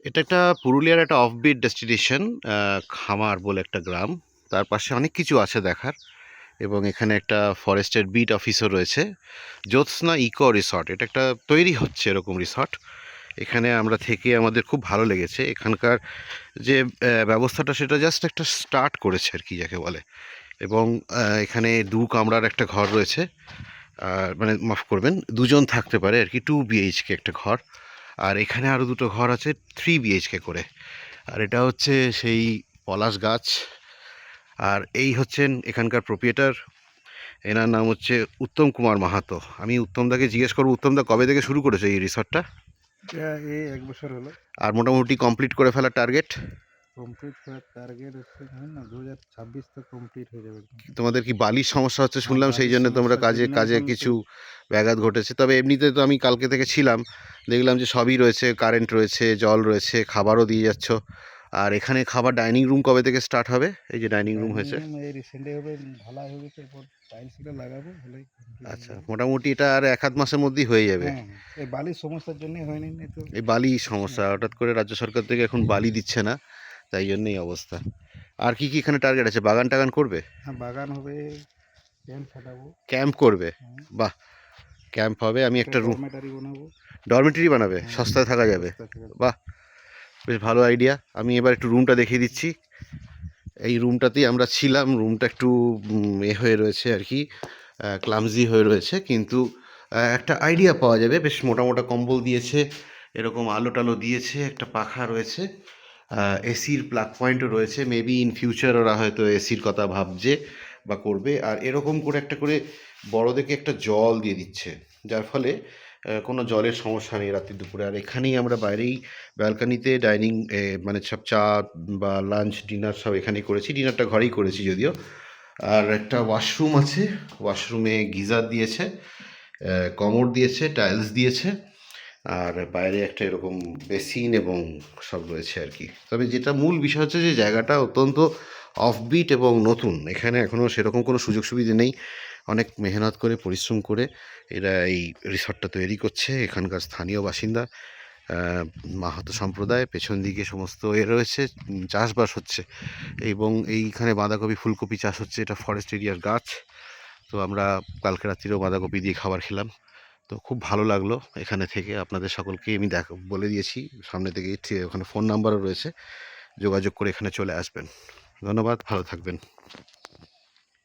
এটা একটা পুরুলিয়ার একটা অফবিট ডেস্টিনেশন, খামার বলে একটা গ্রাম। তার পাশে অনেক কিছু আছে দেখার, এবং এখানে একটা ফরেস্টের বিট অফিসও রয়েছে। জ্যোৎস্না ইকো রিসর্ট, এটা একটা তৈরি হচ্ছে এরকম রিসর্ট। এখানে আমরা থেকে আমাদের খুব ভালো লেগেছে। এখানকার যে ব্যবস্থাটা, সেটা জাস্ট একটা স্টার্ট করেছে আর কি, যাকে বলে। এবং এখানে দু কামরার একটা ঘর রয়েছে। আর মানে মাফ করবেন, দুজন থাকতে পারে আর কি, 2 BHK একটা ঘর। আর এখানে আরও দুটো ঘর আছে 3 BHK করে। আর এটা হচ্ছে সেই পলাশ গাছ। আর এই হচ্ছেন এখানকার প্রোপ্রিয়েটার। এনার নাম হচ্ছে উত্তম কুমার মাহাতো। আমি উত্তমদাকে জিজ্ঞেস করবো, উত্তমদা কবে থেকে শুরু করেছে এই রিসর্টটা? এই 1 বছর হলো। আর মোটামুটি কমপ্লিট করে ফেলার টার্গেট? কমপ্লিট করার টার্গেট হচ্ছে জানেন না, 2026 তো কমপ্লিট হয়ে যাবে একদম। তোমাদের কি বালির সমস্যা হচ্ছে হ্যাঁ, শুনলাম, সেই বালির জন্য তোমরা সমস্যার কাজে জন্য কাজে এখন কিছু ব্যাঘাত ঘটেছে। তবে এমনিতে তো আমি কালকে থেকে ছিলাম, দেখলাম যে সবই রয়েছে, কারেন্ট রয়েছে, জল রয়েছে, খাবারও দিয়ে যাচ্ছ। আর এখানে খাবার ডাইনিং রুম কবে থেকে স্টার্ট হবে? এই যে ডাইনিং রুম ডাইনিং হয়েছে। রুম এই রিসেন্টলি হবে, ঢালাই হয়ে গেছে, এরপর টাইলসগুলো লাগাবো, হলেই কমপ্লিট হয়ে আচ্ছা, যাবে। মোটামুটি এটা আর 1-1/2 মাসের মধ্যেই হয়ে যাবে। হ্যাঁ, হ্যাঁ, এই বালির সমস্যার জন্যই হয়নি, নাই তো এই বালি সব সমস্যা, সমস্যা। হঠাৎ করে রাজ্য সরকার থেকে এখন বালি দিচ্ছে না, তাই জন্যই অবস্থা। আর কি কি এখানে টার্গেট আছে? বাগান টাগান করবে? হ্যাঁ, বাগান হবে, ক্যাম্প খাটাবো। ক্যাম্প করবে? হ্যাঁ, বাহ, ক্যাম্প হবে। আমি একটা একটা রুম, ডরমেটারি বানাবো। ডরমেটরি বানাবে, হ্যাঁ, সস্তায় থাকা যাবে? সস্তা থেকে। বাহ, বেশ ভালো আইডিয়া। আমি এবার একটু রুমটা দেখিয়ে দিচ্ছি। এই রুমটাতেই আমরা ছিলাম। রুমটা একটু হয়ে রয়েছে আর কি, ক্লামজি হয়ে রয়েছে, কিন্তু একটা আইডিয়া পাওয়া যাবে। বেশ মোটা মোটা কম্বল দিয়েছে, এরকম আলো টালো দিয়েছে, একটা পাখা রয়েছে, এসির প্লাগ পয়েন্টও রয়েছে। মেবি ইন ফিউচার ওরা হয়তো এসির কথা ভাবছে বা করবে। আর এরকম করে একটা করে বড় দেখে একটা জল দিয়ে দিচ্ছে, যার ফলে কোনো জলের সমস্যা নেই রাত্রি দুপুরে। আর এখানেই আমরা বাইরেই ব্যালকানিতে ডাইনিং, মানে সব চা বা লাঞ্চ ডিনার সব এখানেই করেছি। ডিনারটা ঘরেই করেছি যদিও। আর একটা ওয়াশরুম আছে, ওয়াশরুমে গিজার দিয়েছে, কমোড দিয়েছে, টাইলস দিয়েছে। আর বাইরে একটা এরকম বেসিন এবং সব রয়েছে আর কি। তবে যেটা মূল বিষয় হচ্ছে যে জায়গাটা অত্যন্ত অফবিট এবং নতুন। এখানে এখনও সেরকম কোনো সুযোগ সুবিধা নেই। অনেক মেহনত করে, পরিশ্রম করে এরা এই রিসর্টটা তৈরি করছে। এখানকার স্থানীয় বাসিন্দা, মাহাতো সম্প্রদায়। পেছন দিকে সমস্ত রয়েছে, চাষবাস হচ্ছে। এবং এইখানে বাঁধাকপি, ফুলকপি চাষ হচ্ছে। এটা ফরেস্ট এরিয়ার গাছ। তো আমরা কালকে রাত্রিরেও বাঁধাকপি দিয়ে খাবার খেলাম। তো খুব ভালো লাগলো এখানে থেকে। আপনাদের সকলকে আমি বলে দিয়েছি সামনে থেকেই, ওখানে ফোন নাম্বারও রয়েছে, যোগাযোগ করে এখানে চলে আসবেন। ধন্যবাদ, ভালো থাকবেন।